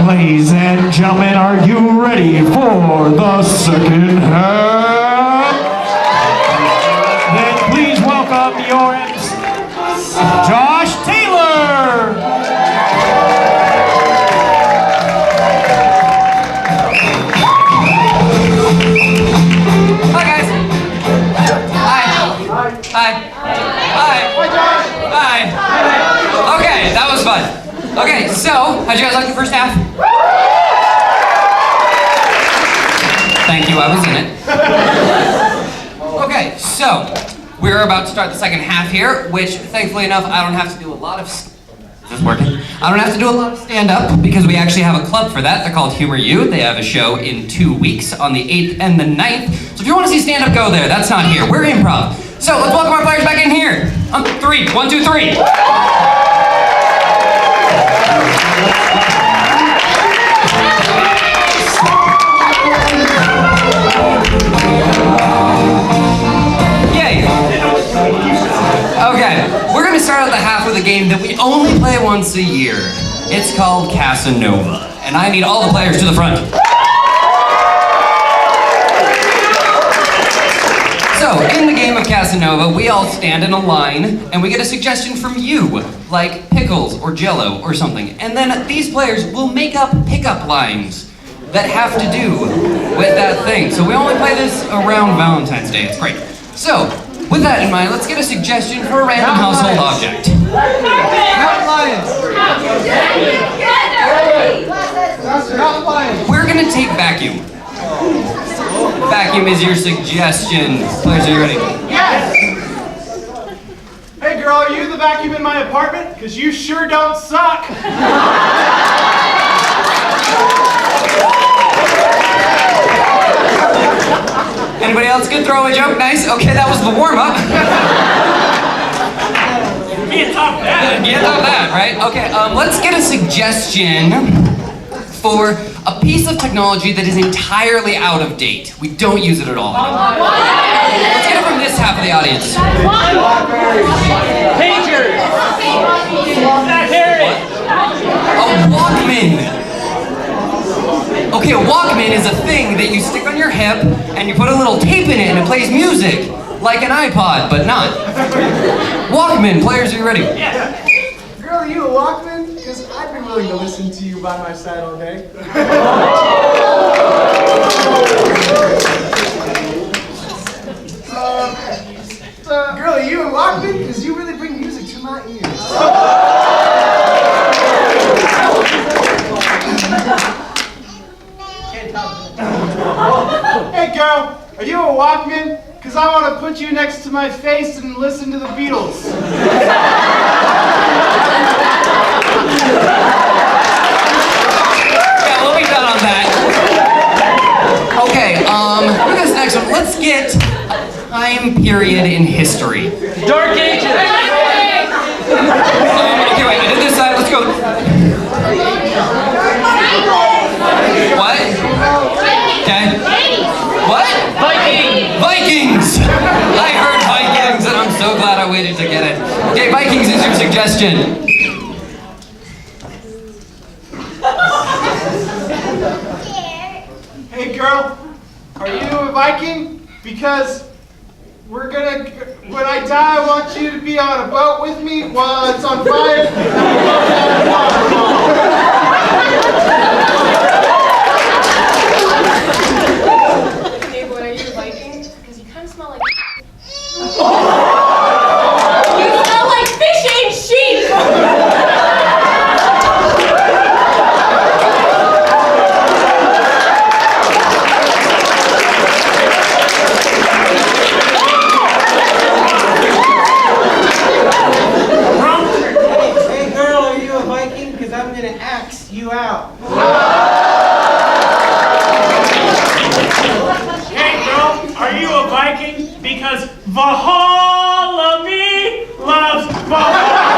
Ladies and gentlemen, are you ready for the second half? Then please welcome your MC, Josh Taylor. Hi guys. Hi. Hi. Hi. Hi. Okay, that was fun. Okay, so how'd you guys like the first half? Thank you, I was in it. Okay, so we're about to start the second half here, which thankfully enough, I don't have to do a lot of... Is this working? I don't have to do a lot of stand-up because we actually have a club for that. They're called Humor You. They have a show in 2 weeks on the 8th and the 9th. So if you want to see stand-up, go there. That's not here. We're improv. So let's welcome our players back in here. On 3, 1, 2, 3. Okay, we're going to start out the half with a game that we only play once a year. It's called Casanova, and I need all the players to the front. So, in the game of Casanova, we all stand in a line, and we get a suggestion from you, like pickles or jello or something. And then these players will make up pickup lines that have to do with that thing. So we only play this around Valentine's Day. It's great. So, with that in mind, let's get a suggestion for a random household object. We're gonna take vacuum. Vacuum is your suggestion. Players, are you ready? Yes! Hey girl, are you the vacuum in my apartment? Because you sure don't suck. Anybody else could throw a joke? Nice. Okay, that was the warm-up. Can't top that. Can't top that, right? Okay, let's get a suggestion for a piece of technology that is entirely out of date. We don't use it at all anymore. Let's get it from this half of the audience. Pagers. A Walkman. Okay, a Walkman is a thing that you stick on your hip and you put a little tape in it and it plays music. Like an iPod, but not. Walkman, players, are you ready? Yeah. Girl, are you a Walkman? Because I'd be willing to listen to you by my side all day. Girl, are you a Walkman? Because you really bring music to my ears. Hey girl, are you a Walkman? Because I want to put you next to my face and listen to the Beatles. Yeah, we'll be done on that. Okay, for this next one, let's get a time period in history. Dark Ages! Okay, wait, I did this side, let's go. What? Okay. What? Vikings! I heard Vikings, and I'm so glad I waited to get it. Okay, Vikings is your suggestion. Hey girl, are you a Viking? Because when I die, I want you to be on a boat with me while it's on fire. Neighbor, are you a Viking? Because you kind of smell like... You smell like fish ain't sheep! Hey girl, are you a Viking? Because I'm gonna axe you out. Hey girl, are you a Viking? Because Valhalla me loves Valhalla.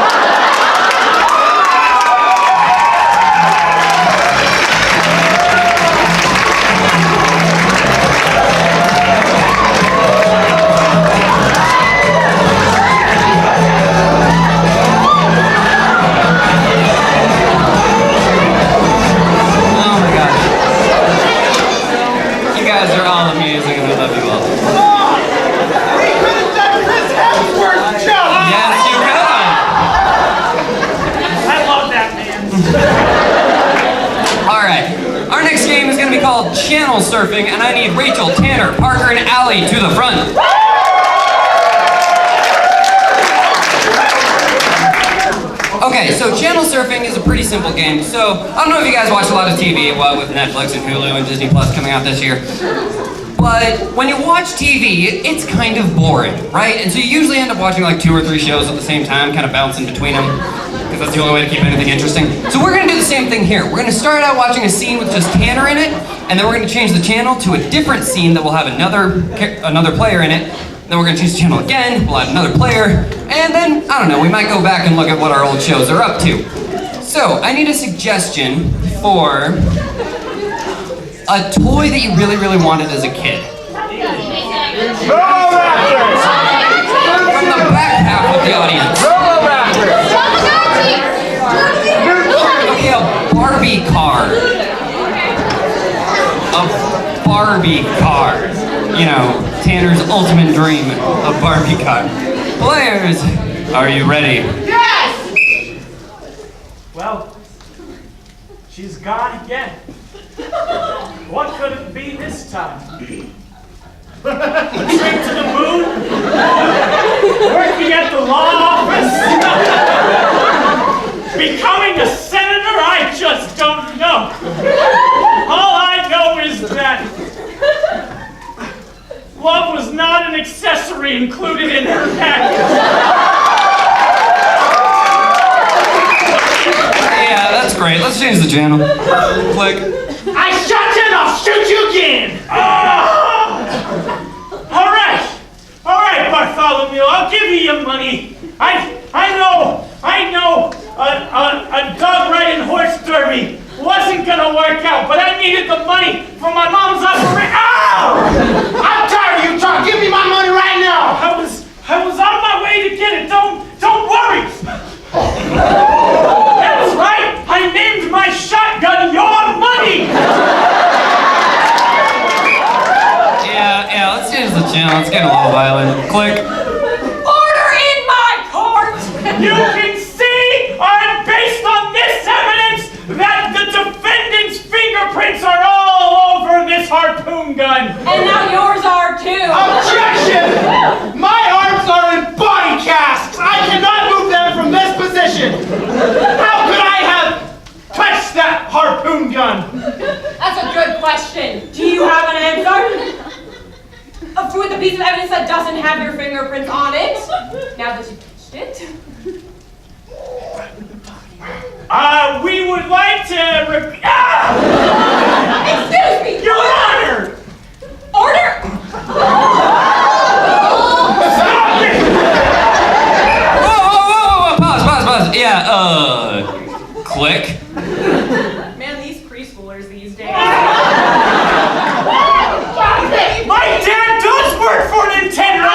All right. Our next game is going to be called Channel Surfing, and I need Rachel, Tanner, Parker, and Allie to the front. Okay, so channel surfing is a pretty simple game. So, I don't know if you guys watch a lot of TV, what with Netflix and Hulu and Disney Plus coming out this year. But when you watch TV, it's kind of boring, right? And so you usually end up watching like 2 or 3 shows at the same time, kind of bouncing between them, because that's the only way to keep anything interesting. So we're gonna do the same thing here. We're gonna start out watching a scene with just Tanner in it, and then we're gonna change the channel to a different scene that will have another player in it. Then we're gonna change the channel again, we'll add another player, and then, I don't know, we might go back and look at what our old shows are up to. So, I need a suggestion for a toy that you really, really wanted as a kid. From the back half of the audience. Okay, a Barbie car. A Barbie car. You know, Tanner's ultimate dream, a Barbie car. Players, are you ready? Yes! Well, she's gone again. What could it be this time? A trip to the moon? Working at the law office? Becoming a senator? I just don't know. All I know is that love was not an accessory included in her package. Yeah, that's great. Let's change the channel. Click. I shot you and I'll shoot you again! All right, Bartholomew, I'll give you your money. I know a dog riding horse derby wasn't gonna work out, but I needed the money for my mom's operation. Ow! I'm tired of you talking. Give me my money right now. I was on my way to get it. Don't worry. That's right. I named my shotgun Your Money. Yeah, let's change the channel. It's getting a little violent. Click. Order in my court! You can see, based on this evidence, that the defendant's fingerprints are all over this harpoon gun. And now yours are too! Objection! My arms are in body casts. I cannot move them from this position. How could I have touched that harpoon gun? That's a good question. Do you have an answer? With a piece of evidence that doesn't have your fingerprints on it? Now that you've touched it? We would like to Excuse me! Your Honor! Order! Stop it! Whoa, pause. Yeah, click. Man, these preschoolers these days. My dad does work for Nintendo!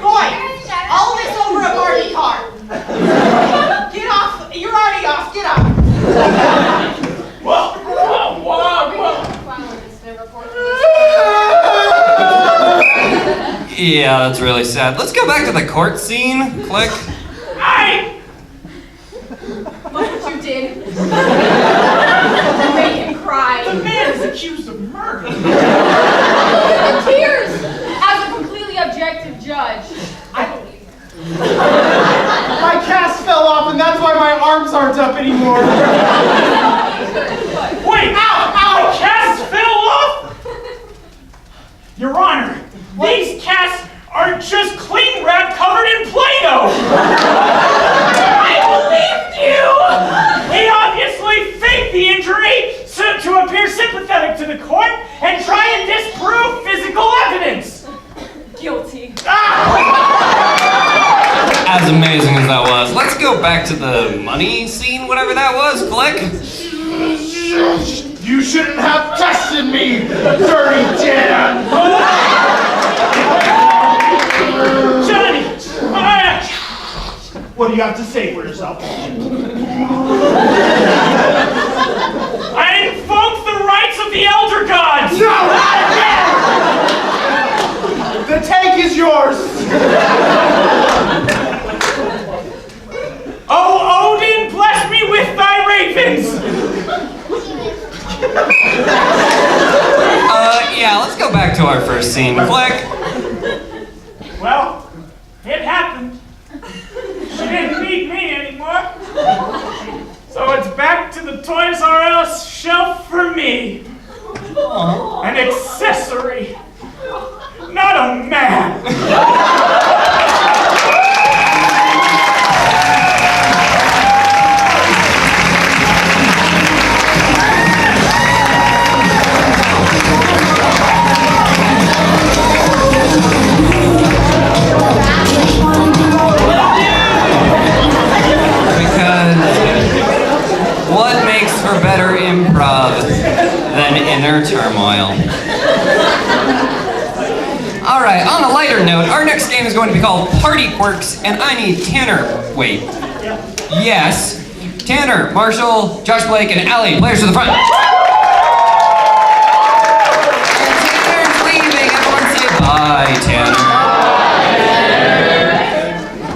Boy, all this over a Barbie car. Get off. You're already off. Get off. Whoa. Yeah, that's really sad. Let's go back to the court scene. Click. What you did? You made him cry. The man is accused of murder. The tears! As a completely objective judge, I believe her. My cast fell off, and that's why my arms aren't up anymore. Wait! Ow! My casts fell off? Your Honor, these casts are just cling wrap covered in Play-Doh! I believed you! He obviously faked the injury to appear sympathetic to the court and try and disprove physical evidence! Guilty. As amazing as that was, let's go back to the money scene, whatever that was. Click. You shouldn't have tested me, dirty Dan. Johnny! What do you have to say for yourself? I invoke the rights of the Elder Gods! No, not again! The tank is yours. Oh, Odin, bless me with thy ravens! Yeah, let's go back to our first scene. Click. Well, it happened. She didn't need me anymore. So it's back to the Toys R Us shelf for me. An accessory, not a man. What makes for better improv than inner turmoil? All right, on a lighter note, our next game is going to be called Party Quirks, and I need Tanner. Wait. Yes. Tanner, Marshall, Josh Blake, and Allie, players to the front. Tanner's leaving. Everyone say bye, Tanner.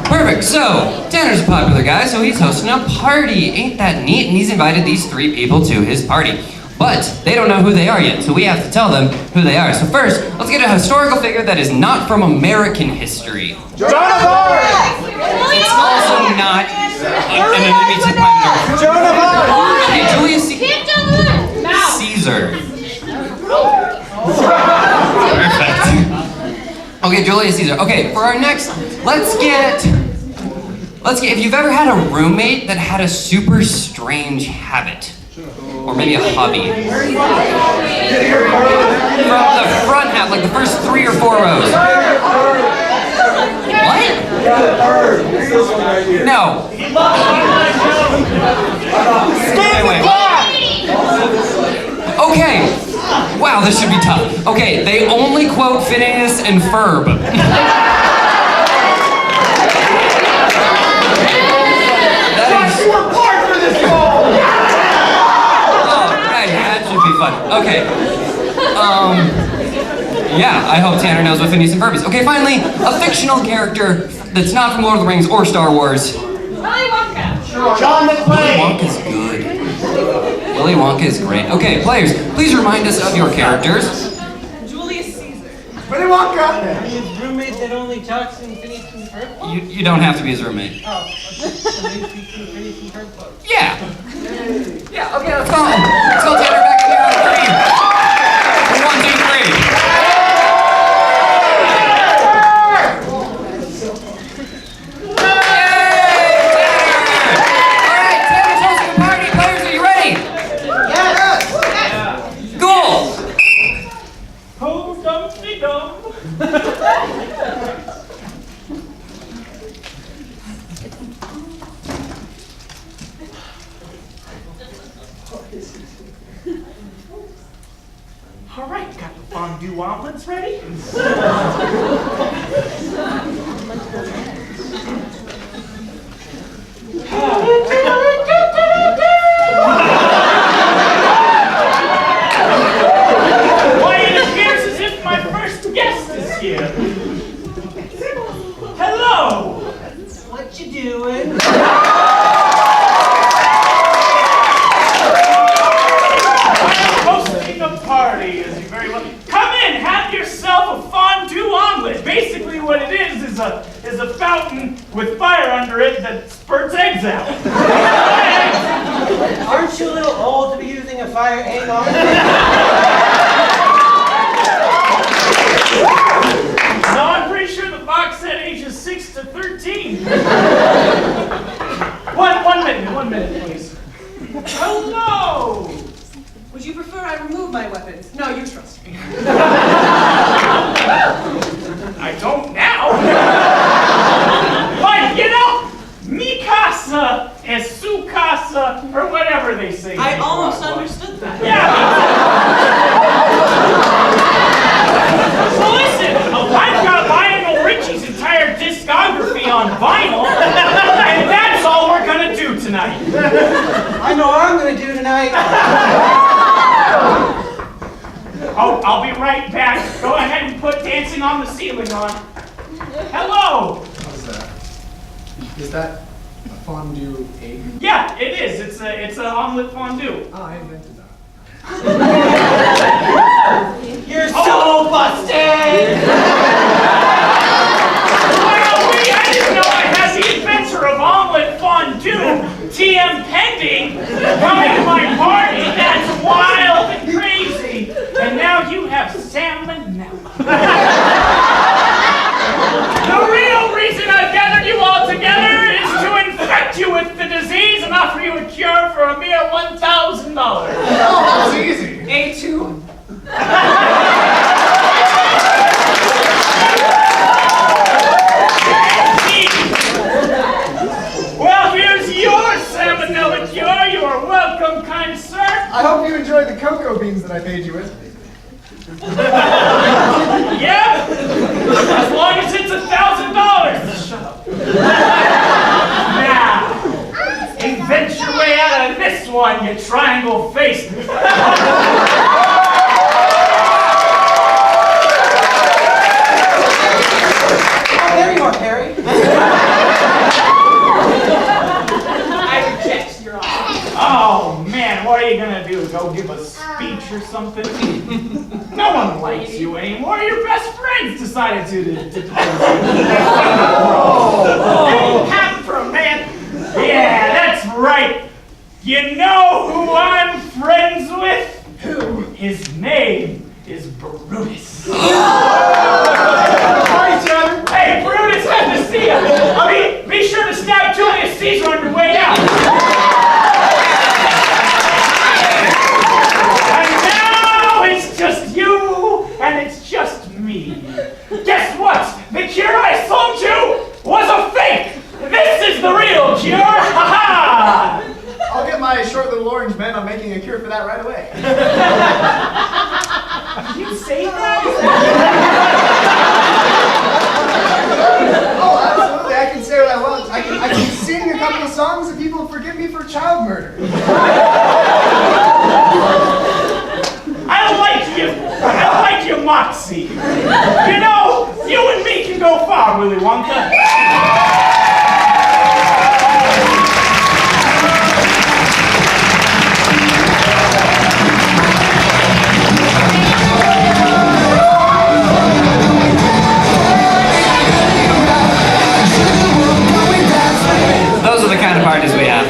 Perfect. So, Tanner's a popular guy, so he's hosting a party. Ain't that neat? And he's invited these 3 people to his party. But they don't know who they are yet, so we have to tell them who they are. So first, let's get a historical figure that is not from American history. Joan of Arc! It's also not an enemy to planet Earth. Joan of Arc! Okay, Julius Caesar. Perfect. Okay, Julius Caesar. Okay, for our next, let's get, if you've ever had a roommate that had a super strange habit, or maybe a hobby. From the front half, like the first 3 or 4 rows. What? No. Wait. Okay. Wow, this should be tough. Okay, they only quote Phineas and Ferb. That should be fun. Okay. Yeah, I hope Tanner knows what Phineas and Ferb is. Okay, finally, a fictional character that's not from Lord of the Rings or Star Wars. Willy Wonka. John Willy McClane! Wonka's good. Willy Wonka is great. Okay, players, please remind us of your characters. Julius Caesar. Willy Wonka! His roommate that only talks in Phineas and Ferb? You don't have to be his roommate. Oh, so maybe Phineas and Ferb quotes. Yeah. Yeah, okay, let's go. Let's go, Tanner, back in here on 3. 1, 2, 3. All right, got the fondue omelets ready? Why, it appears as if my first guest is here. Hello. What you doing? Hosting a party, as you very well. Come in, have yourself a fondue omelet. Basically, what it is a fountain with fire under it that spurts eggs out. Aren't you a little old to be using a fire egg on? No, I'm pretty sure the box said ages 6 to 13. One minute, please. Hello. Would you prefer I remove my weapons? No, you trust me. I don't now. But, you know, mi casa es su casa, or whatever they say. I almost understood that. Yeah. So listen, I've got Lionel Richie's entire discography on vinyl, and that's all we're gonna do tonight. I know what I'm gonna do tonight. Oh, I'll be right back. Go ahead and put Dancing on the Ceiling on. Hello. Is that a fondue egg? Yeah, it is. It's an omelet fondue. Oh, I invented that. You're so busted! Well, I didn't know I had the inventor of omelet fondue, TM pending, coming to my party. That's wild and crazy. And now you have salmonella. The real reason I've gathered you all together is to infect you with the disease and offer you a cure for a mere $1,000. Oh, that was easy. A2. Well, here's your salmonella cure. You are welcome, kind sir. I hope you enjoyed the cocoa beans that I paid you with. Yep. As long as it's $1,000. Shut up. Now, invent your way out of this one, you triangle-faced. Oh, there you are, Harry. I reject your offer. Oh, man, what are you gonna do? Go give a speech or something? No one likes you anymore. Your best friends decided to Half for a man. Yeah, that's right. You know who I'm friends with? Who? His name is Brutus. Hi, Trevor. Hey, Brutus, good to see you. Be sure to stab Julius Caesar on your way out. And now it's just you, and it's just me. Guess what? The cure I sold you was a fake. This is the real cure. Ha ha! I'll get my short little orange men on making a cure for that right away. Did you say that? Oh, absolutely. I can say what I want. I can sing a couple of songs and people forgive me for child murder. I like your moxie. You know, you and me can go far, Willy Wonka. Those are the kind of parties we have.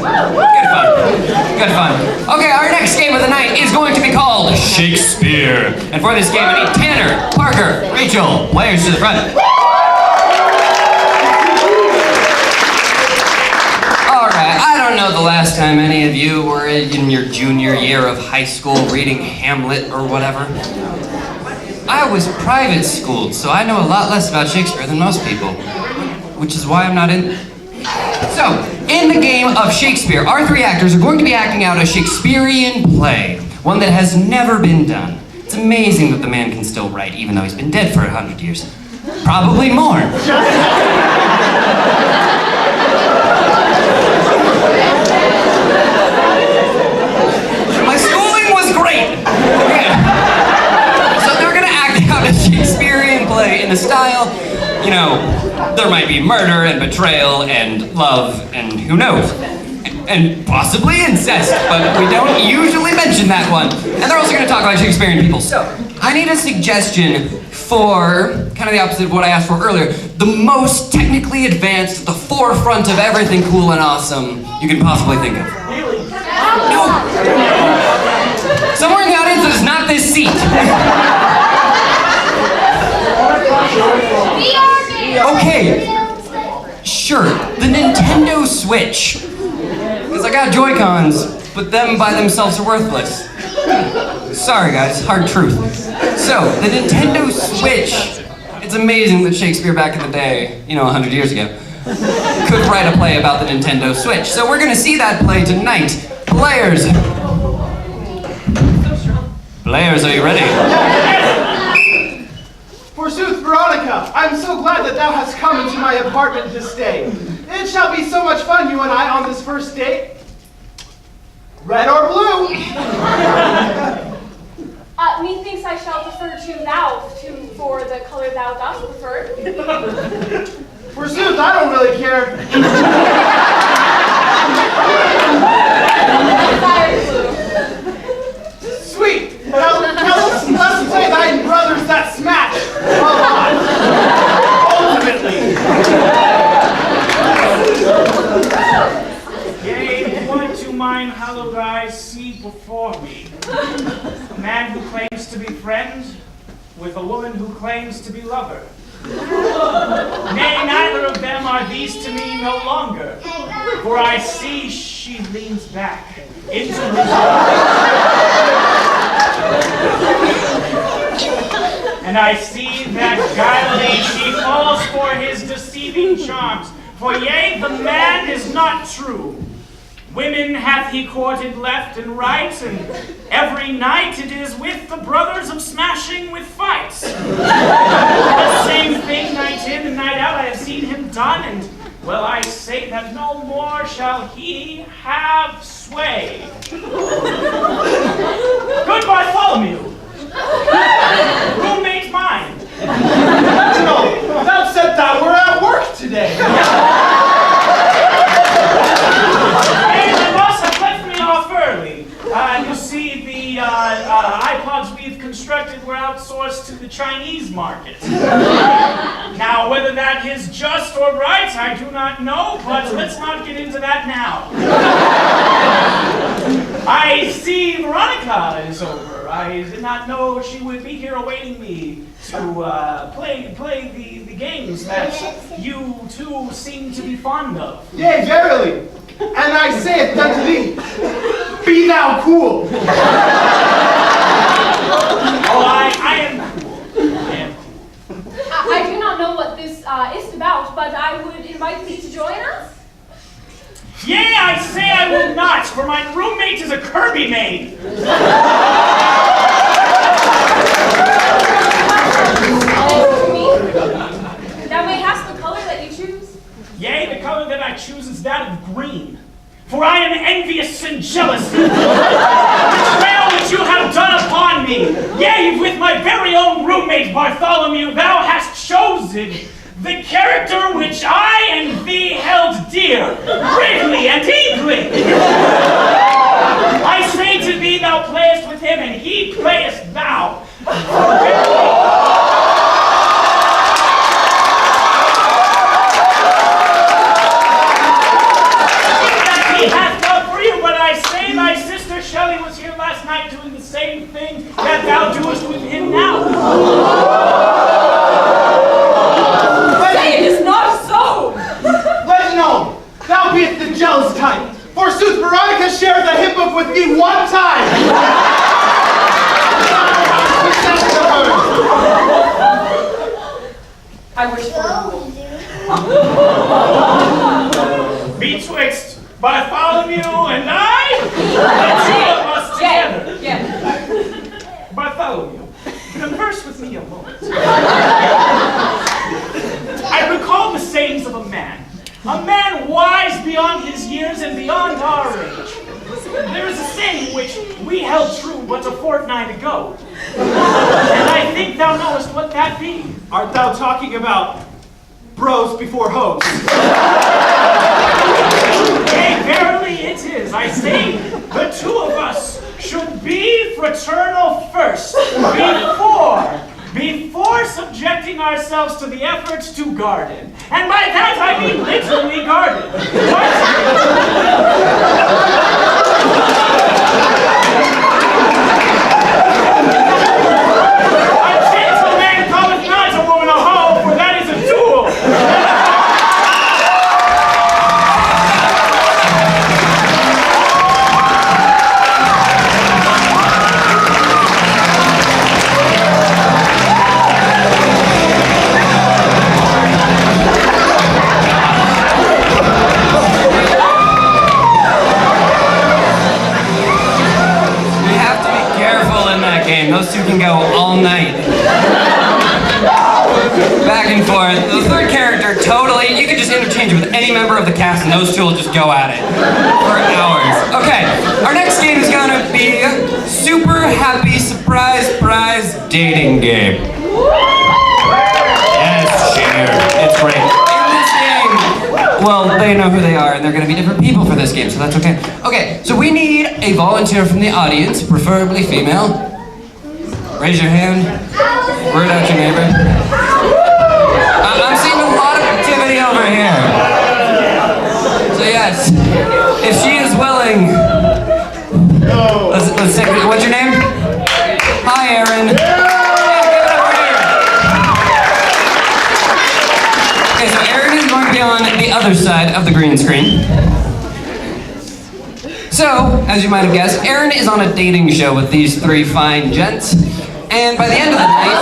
Good fun. Good fun. Okay, our next game of the night is going to be called Shakespeare. And for this game, I need Tanner, Parker, Rachel, players to the front. Alright, I don't know the last time any of you were in your junior year of high school reading Hamlet or whatever. I was private schooled, so I know a lot less about Shakespeare than most people. Which is why I'm not in... So, in the game of Shakespeare, our three actors are going to be acting out a Shakespearean play, one that has never been done. It's amazing that the man can still write, even though he's been dead for 100 years. Probably more. My schooling was great. Yeah. So they're gonna act out a Shakespearean play in the style, you know, there might be murder and betrayal and love and who knows. And possibly incest, but we don't usually mention that one. And they're also gonna talk about Shakespearean people. So, I need a suggestion for kind of the opposite of what I asked for earlier. The most technically advanced, at the forefront of everything cool and awesome you can possibly think of. Really? No! Somewhere in the audience that is not this seat. Okay, sure, the Nintendo Switch. Because I got Joy-Cons, but them by themselves are worthless. Sorry guys, hard truth. So, the Nintendo Switch. It's amazing that Shakespeare back in the day, you know, 100 years ago, could write a play about the Nintendo Switch. So we're gonna see that play tonight. Players. Players, are you ready? Forsooth, Veronica, I'm so glad that thou hast come into my apartment this day. It shall be so much fun, you and I, on this first date. Red or blue? Methinks I shall defer to thou for the color thou dost prefer. Forsooth, I don't really really care. Sweet. Now let's play thy brothers that smash. Come on. Ultimately. Yea, what to mine hallowed eyes see before me? A man who claims to be friend with a woman who claims to be lover. Nay, neither of them are these to me no longer, for I see she leans back into his and I see that guilely she falls for his deceiving charms. For yea, the man is not true. Women hath he courted left and right, and every night it is with the brothers of smashing with fights. The same thing night in and night out I have seen him done, and well, I say that no more shall he have sway. Good Bartholomew, roommate mine. No, thou said thou were at work today. And the boss has left me off early. You see, the iPods we've constructed were outsourced to the Chinese market. Now, whether that is just or right, I do not know, but let's not get into that now. I see Veronica is over. I did not know she would be here awaiting me to play the games that you two seem to be fond of. Yea, verily. And I say it unto thee, be thou cool. Oh, I am cool. I am cool. I do not know what this is about, but I would invite thee to join us. Yea, I say I will not, for my roommate is a Kirby maid. Thou may hast the color that you choose. Yea, the color that I choose is that of green. For I am envious and jealous. The betrayal which you have done upon me. Yea, with my very own roommate Bartholomew, thou hast chosen the character which I and thee held dear, bravely and eagerly. I say to thee, thou playest with him, and he playest thou. He hath love for you, but I say thy sister Shelley was here last night doing the same thing that thou doest with him now. Say it is not so! Let know, thou beest the jealous type. Forsooth, Veronica shared the hymn book with me one time. I wish for Betwixt Bartholomew and I, the two of us together. Yeah. Bartholomew, converse with me a moment. I recall the sayings of a man wise beyond his years and beyond our age. There is a saying which we held true but a fortnight ago, and I think thou knowest what that be. Art thou talking about bros before hoes? Yea, verily it is. I say the two of us should be fraternal first, before subjecting ourselves to the efforts to garden. And by that I mean literally garden. A gentleman calleth not a woman a hoe, for that is a duel. Those two can go all night. Back and forth. The third character, totally, you can just interchange it with any member of the cast and those two will just go at it for hours. Okay, our next game is gonna be Super Happy Surprise Prize Dating Game. Yes, share. It's great. In this game, Well, they know who they are, and they're going to be different people for this game, so that's okay. Okay, so we need a volunteer from the audience, preferably female. Raise your hand. Word out your neighbor. I'm seeing a lot of activity over here. So yes, if she is willing, let's take it. What's your name? Hi, Erin. Yeah, give it up for Erin. Okay, so Erin is going to be on the other side of the green screen. So, as you might have guessed, Erin is on a dating show with these three fine gents. And by the end of the night,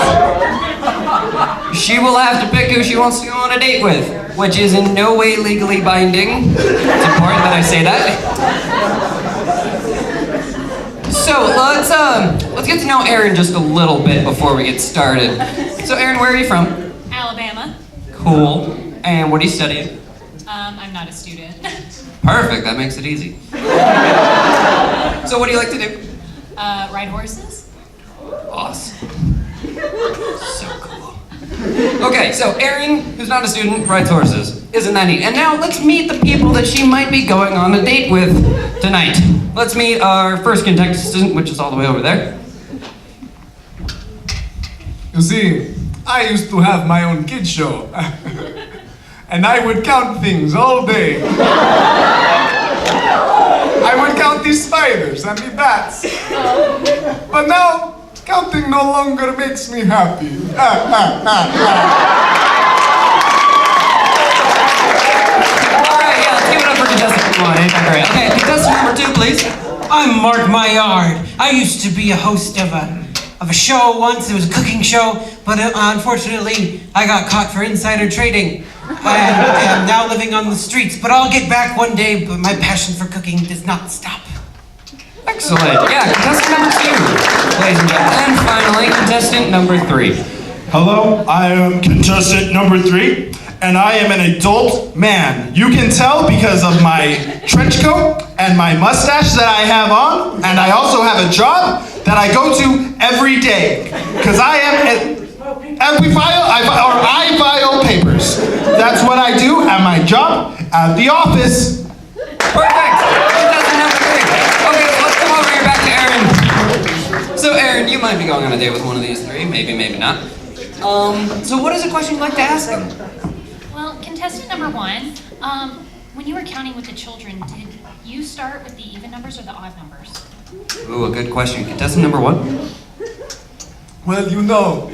she will have to pick who she wants to go on a date with, which is in no way legally binding. It's important that I say that. So let's get to know Erin just a little bit before we get started. So Erin, where are you from? Alabama. Cool. And what are you studying? I'm not a student. Perfect, that makes it easy. So what do you like to do? Ride horses. Awesome. So cool. Okay, so Erin, who's not a student, rides horses. Isn't that neat? And now let's meet the people that she might be going on a date with tonight. Let's meet our first contestant, which is all the way over there. You see, I used to have my own kids show. And I would count things all day. I would count these spiders and the bats. But now, counting no longer makes me happy. Alright, yeah, let's give it up for contestant number one. Ain't that great? Okay, contestant number two, please. I'm Mark Maillard. I used to be a host of a show once. It was a cooking show, but unfortunately, I got caught for insider trading. I am now living on the streets, but I'll get back one day, but my passion for cooking does not stop. Excellent. Yeah, contestant number two, ladies and gentlemen. And finally, contestant number three. Hello, I am contestant number 3, and I am an adult man. You can tell because of my trench coat and my mustache that I have on, and I also have a job that I go to every day. Because I file papers. That's what I do at my job at the office. Perfect. Contestant number three. Okay, so let's come over here back to Erin. So Erin, you might be going on a date with one of these three, maybe, maybe not. So what is a question you'd like to ask them? Well, contestant number one, when you were counting with the children, did you start with the even numbers or the odd numbers? Ooh, a good question. Contestant number one? Well, you know,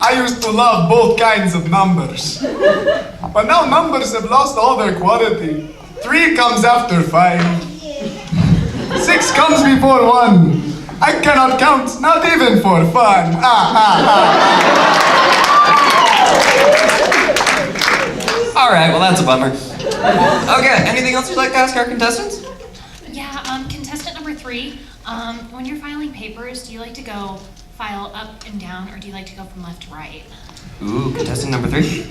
I used to love both kinds of numbers. But now numbers have lost all their quality. 3 comes after 5. 6 comes before 1. I cannot count, not even for fun. All right, well that's a bummer. Okay, anything else you'd like to ask our contestants? Yeah, contestant number three, when you're filing papers, do you like to go file up and down, or do you like to go from left to right? Ooh, contestant number 3.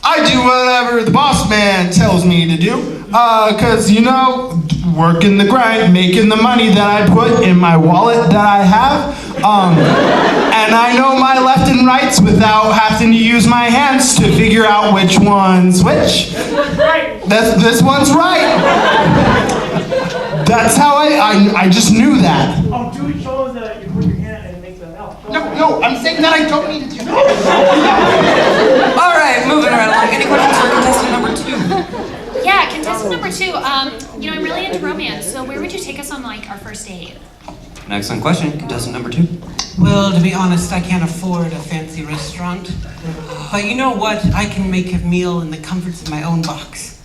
I do whatever the boss man tells me to do. Cause you know, working the grind, making the money that I put in my wallet that I have. And I know my left and rights without having to use my hands to figure out which one's which. This one's right. That's how I just knew that. Oh, dude, show us that you put your hand and make the L. No, I'm saying that I don't need to do that. All right, moving right along. Any questions for contestant number 2? Yeah, contestant number 2, you know, I'm really into romance, so where would you take us on, like, our first date? An excellent question. Contestant number 2. Well, to be honest, I can't afford a fancy restaurant. But you know what? I can make a meal in the comforts of my own box.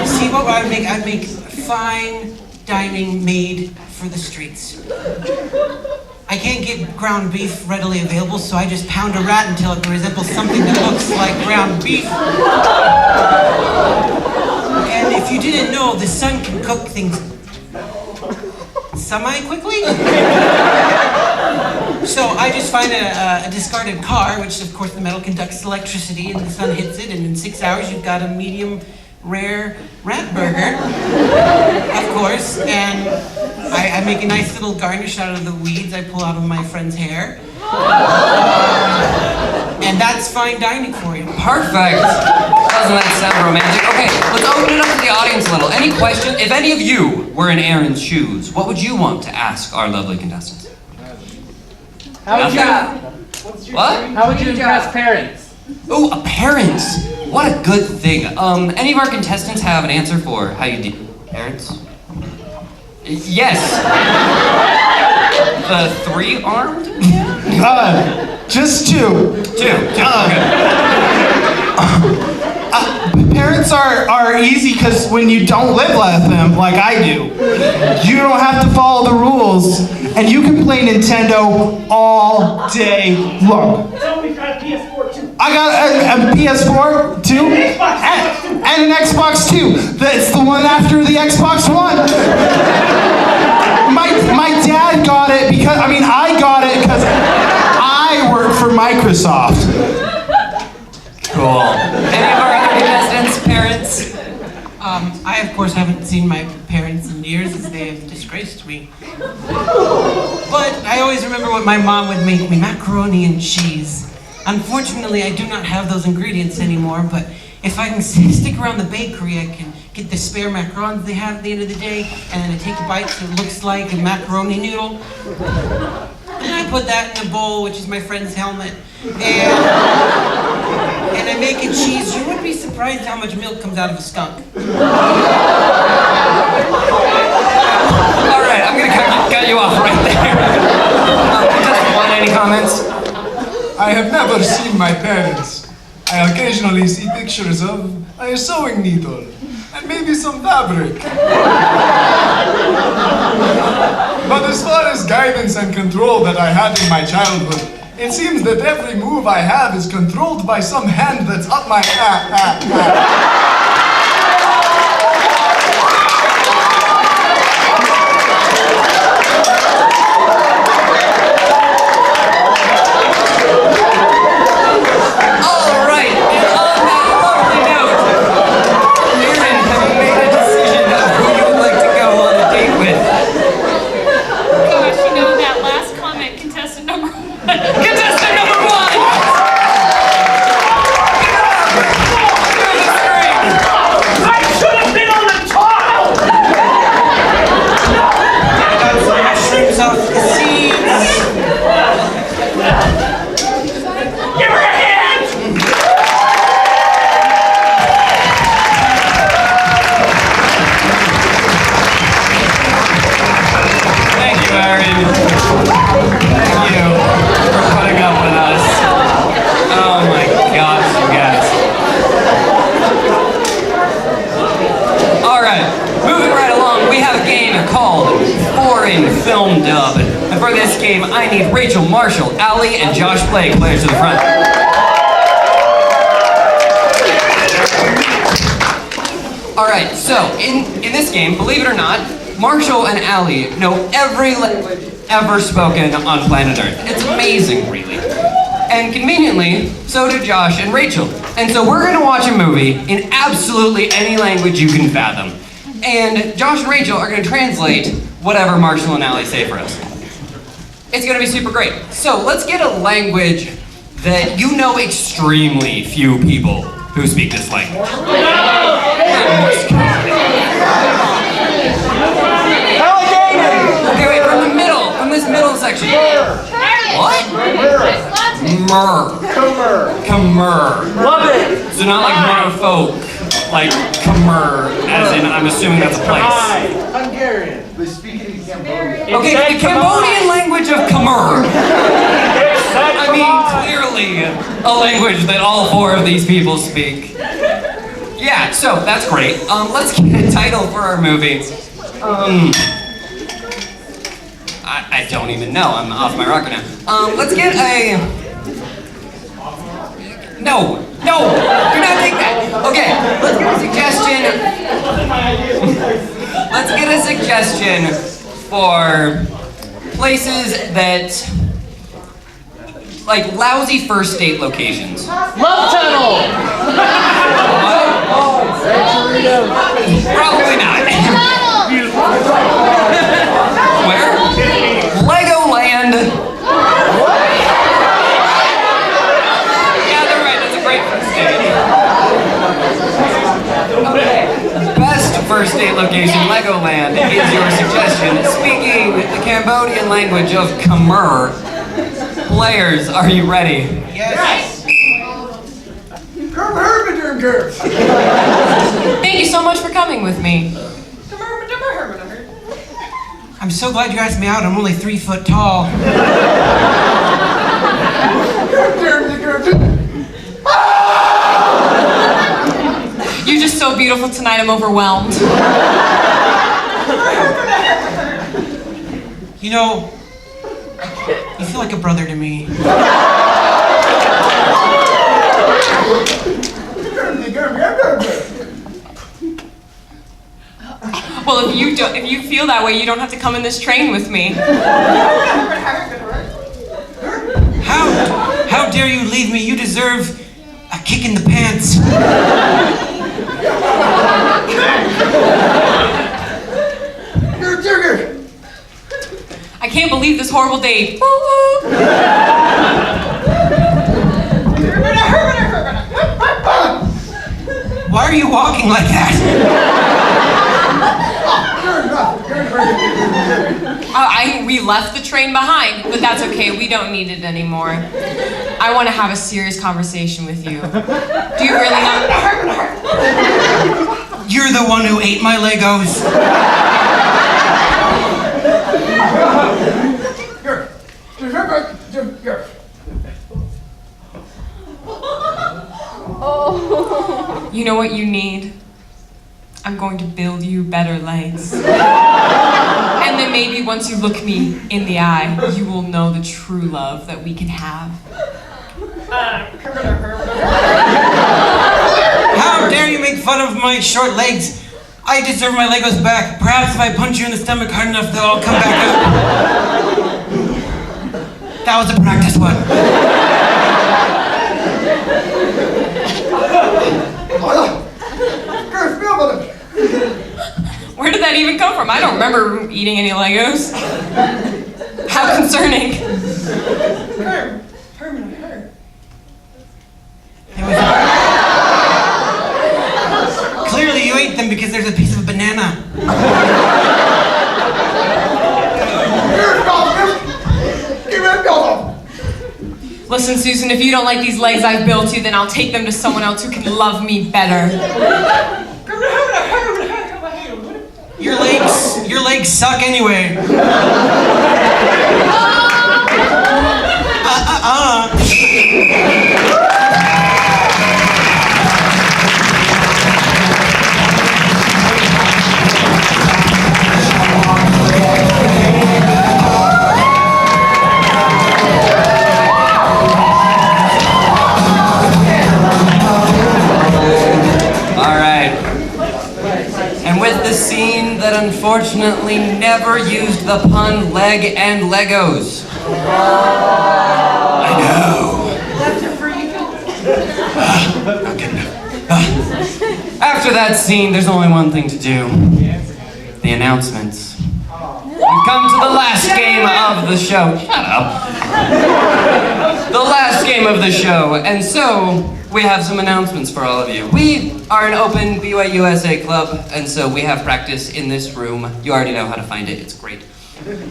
See what I'd make? I'd make fine dining made for the streets. I can't get ground beef readily available, so I just pound a rat until it resembles something that looks like ground beef. And if you didn't know, the sun can cook things semi-quickly. So I just find a discarded car, which of course the metal conducts electricity, and the sun hits it, and in 6 hours you've got a medium rare rat burger, of course, and I make a nice little garnish out of the weeds I pull out of my friend's hair. and that's fine dining for you. Perfect. Doesn't that sound romantic? Okay, let's open it up to the audience a little. Any questions? If any of you were in Aaron's shoes, what would you want to ask our lovely contestants? How would you, What? how would you impress parents? Oh, parents. What a good thing. Any of our contestants have an answer for how you do parents? Yes. The three-armed? Just two. Two. Okay. Parents are easy because when you don't live with them like I do, you don't have to follow the rules, and you can play Nintendo all day long. So we've got a PS4 too. I got a PS4 too, and an Xbox 2. That's the one after the Xbox One. My dad got it because, I got it because I work for Microsoft. Cool. Any of our other contestants' parents? I, of course, haven't seen my parents in years as they have disgraced me. But I always remember what my mom would make me, macaroni and cheese. Unfortunately, I do not have those ingredients anymore, but if I can stick around the bakery, I can get the spare macarons they have at the end of the day, and then I take a bite so it looks like a macaroni noodle. And I put that in a bowl, which is my friend's helmet, and I make it cheese. You wouldn't be surprised how much milk comes out of a skunk. All right, I'm gonna cut you off right there. Just one, any comments? I have never seen my parents. I occasionally see pictures of a sewing needle and maybe some fabric. But as far as guidance and control that I had in my childhood, it seems that every move I have is controlled by some hand that's up my film dub. And for this game, I need Rachel, Marshall, Allie, and Josh Blake players to the front. Alright, so in this game, believe it or not, Marshall and Allie know every language ever spoken on planet Earth. It's amazing, really. And conveniently, so do Josh and Rachel. And so we're gonna watch a movie in absolutely any language you can fathom. And Josh and Rachel are gonna translate whatever Marshall and Allie say for us. It's gonna be super great. So let's get a language that you know extremely few people who speak this language. Okay, wait, from this middle section. What? Khmer. Love it. So not like merfolk, like Khmer, as in I'm assuming that's a place. Hungarian. They speak it in Cambodia. Okay, the Cambodian language of Khmer. I mean, clearly a language that all four of these people speak. Yeah, so that's great. Let's get a title for our movie. I don't even know. I'm off my rocker now. Let's get a... No, do not take that. Okay, let's get a suggestion. Let's get a suggestion for places that, like, lousy first date locations. Love tunnel. Probably not. Where? Legoland. first date location, Legoland, is your suggestion. Speaking the Cambodian language of Khmer. Players, are you ready? Yes. Thank you so much for coming with me. I'm so glad you asked me out. I'm only 3 foot tall. You're just so beautiful tonight, I'm overwhelmed. You know, you feel like a brother to me. Well, if you feel that way, you don't have to come in this train with me. How dare you leave me? You deserve a kick in the pants. I can't believe this horrible date. Why are you walking like that? We left the train behind, but that's okay. We don't need it anymore. I want to have a serious conversation with you. Do you really not? You're the one who ate my Legos. You know what you need? I'm going to build you better legs. And then maybe once you look me in the eye, you will know the true love that we can have. How dare you make fun of my short legs? I deserve my Legos back. Perhaps if I punch you in the stomach hard enough, they'll all come back up. That was a practice one. Where did that even come from? I don't remember eating any Legos. How concerning. Clearly you ate them because there's a piece of a banana. Listen, Susan, if you don't like these legs I've built you, then I'll take them to someone else who can love me better. Your legs suck anyway. That unfortunately never used the pun leg and Legos. I know. After that scene, there's only one thing to do. The announcements. We've come to the last game of the show. Shut up. The last game of the show, and so we have some announcements for all of you. We are an open BYUSA club, and so we have practice in this room. You already know how to find it, it's great.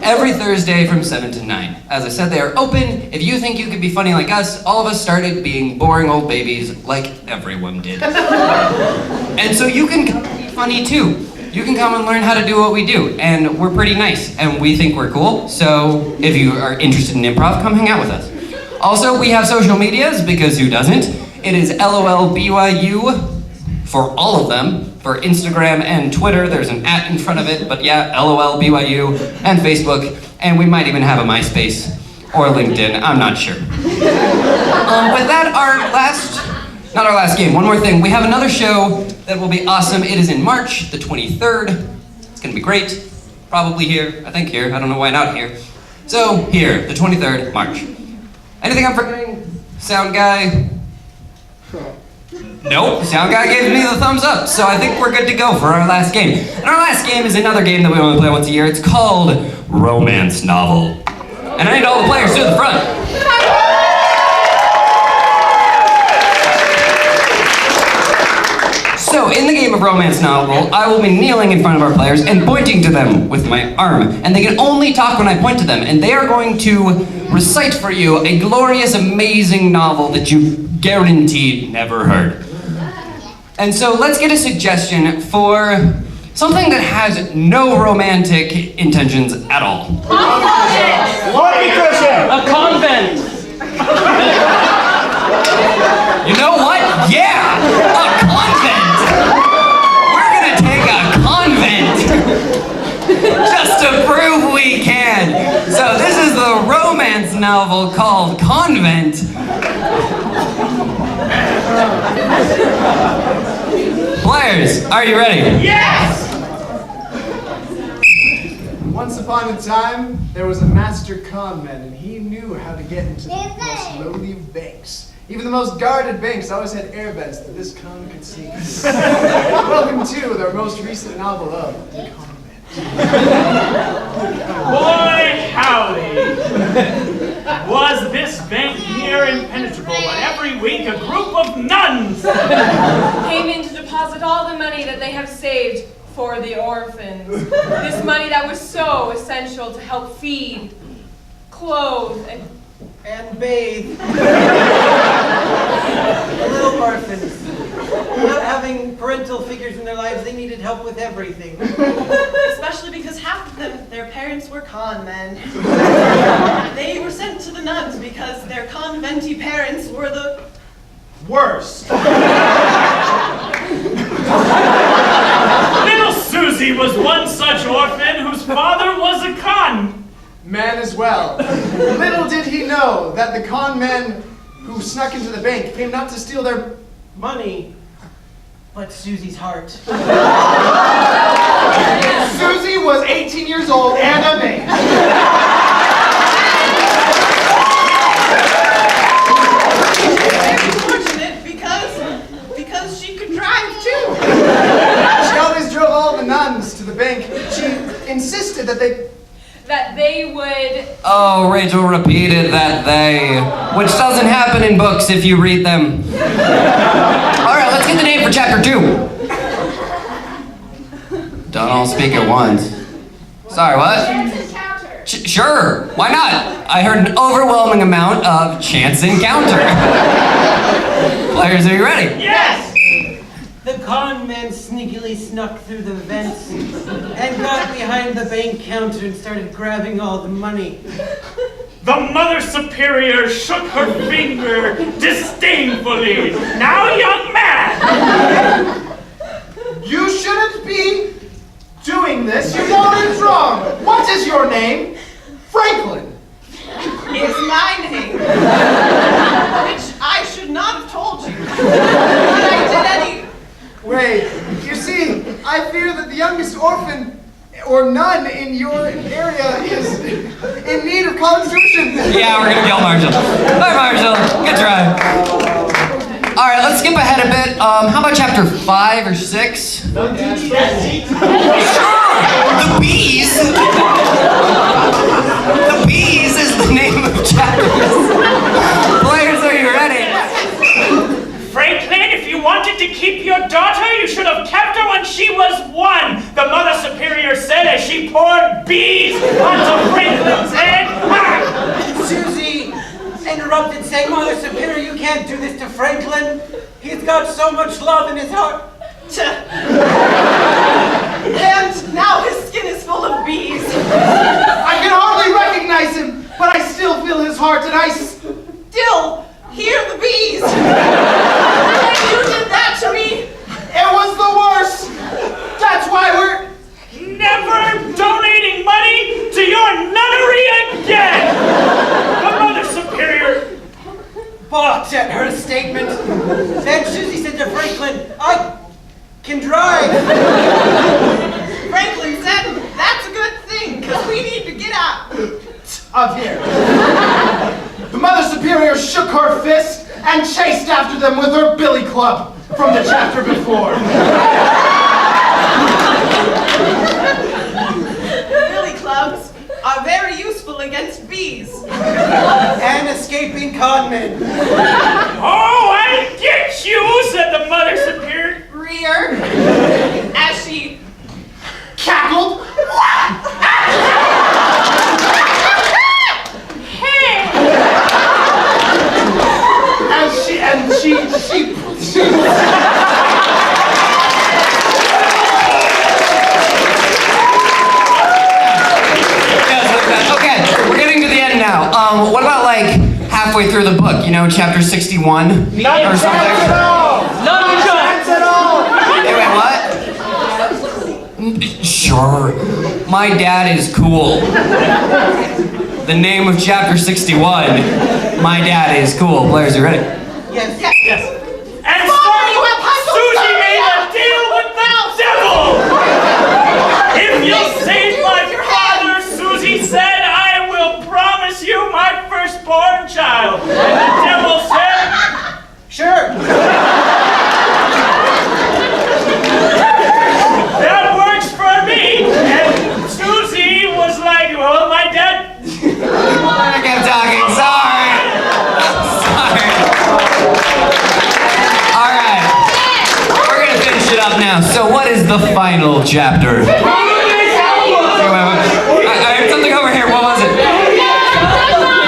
Every Thursday from 7 to 9. As I said, they are open. If you think you could be funny like us, all of us started being boring old babies like everyone did. And so you can come and be funny too. You can come and learn how to do what we do, and we're pretty nice, and we think we're cool, so if you are interested in improv, come hang out with us. Also, we have social medias, because who doesn't? It is LOLBYU for all of them. For Instagram and Twitter, there's an @ in front of it, but yeah, LOLBYU, and Facebook, and we might even have a MySpace or LinkedIn, I'm not sure. With that, not our last game, one more thing. We have another show that will be awesome. It is in March, the 23rd. It's gonna be great. Probably here, I think here, I don't know why not here. So, here, the 23rd, March. Anything I'm forgetting? Sound guy? Nope, sound guy gave me the thumbs up, so I think we're good to go for our last game. And our last game is another game that we only play once a year. It's called Romance Novel. And I need all the players to the front. So, in the game of romance novel, I will be kneeling in front of our players and pointing to them with my arm. And they can only talk when I point to them. And they are going to recite for you a glorious, amazing novel that you guaranteed never heard. And so let's get a suggestion for something that has no romantic intentions at all. A convent. You know what? Yeah! A convent! We're gonna take a convent! Just to prove we can! So this is the romance novel called Convent. Players, are you ready? Yes! Once upon a time, there was a master con man, and he knew how to get into the most lowly of banks. Even the most guarded banks always had air vents that this con could see. Welcome to their most recent novel of The Convent. Boy, howdy. Was this bank near impenetrable, but every week a group of nuns Came in to deposit all the money that they have saved for the orphans. This money that was so essential to help feed, clothe, And bathe. Little orphans. Not having parental figures in their lives, they needed help with everything. Especially because half of them, their parents were con men. They were sent to the nuns because their conventy parents were the Worst. Little Susie was one such orphan whose father was a con man as well. Little did he know that the con men who snuck into the bank came not to steal their Money, but Susie's heart. Susie was 18 years old and a maid. fortunate because she could drive too. She always drove all the nuns to the bank. She insisted that they would. Oh, Rachel repeated that they, which doesn't happen in books if you read them. All right, let's get the name for chapter 2. Don't all speak at once. Sorry, what? Sure, why not? I heard an overwhelming amount of chance encounter. Players, are you ready? Yes! The con man sneakily snuck through the vents and got behind the bank counter and started grabbing all the money. The Mother Superior shook her finger disdainfully. Now, young man! You shouldn't be doing this. You know it's wrong. What is your name? Franklin. Is my name. Which I should not have told you. But I did any. Wait, you see, I fear that the youngest orphan or nun in your area is in need of constitution. Yeah, we're gonna kill Marshall. Bye, Marshall. Good try. All right, let's skip ahead a bit. How about chapter 5 or 6? Sure. The bees. The bees is the name of chapters. Players, are you ready? Franklin, if you wanted to keep your daughter, you should have kept her when she was 1. The Mother Superior said as she poured bees onto Franklin's head. Ha! Susie interrupted, saying, Mother Superior, you can't do this to Franklin. He's got so much love in his heart. And now his skin is full of bees. I can hardly recognize him, but I still feel his heart, and I Still hear the bees. And you did that to me. It was the worst. That's why we're Never donating money to your nunnery again! The Mother Superior Balked at her statement. Then Susie said to Franklin, I can drive. Franklin said, that's a good thing, because we need to get out. of here. The Mother Superior shook her fist and chased after them with her billy club from the chapter before. Billy clubs are very useful against bees. And escaping conmen. Oh, I get you, said the Mother Superior. halfway through the book, you know, chapter 61 or something. None chance at all! Wait, what? Sure. My dad is cool. The name of chapter 61, My Dad is Cool. Players, you ready? Yes. And so, Susie made a deal with the devil! If you'll save my father, Susie said, I will promise you my firstborn child. And the devil said, sure. That works for me. And Susie was like, well, my dad... I kept talking, sorry. Alright. We're gonna finish it up now. So what is the final chapter? I heard something over here. What was it?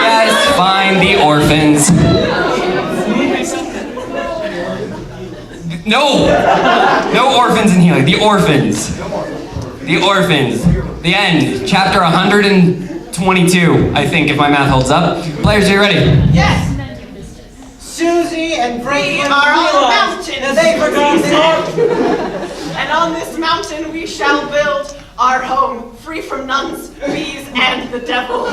Yes, find the orphans. No orphans in here. The orphans. The orphans. The end. Chapter 122, I think, if my math holds up. Players, are you ready? Yes. Susie and We Franklin are on a realized mountain. they forgot their... And on this mountain we shall build our home, free from nuns, bees, and the devil.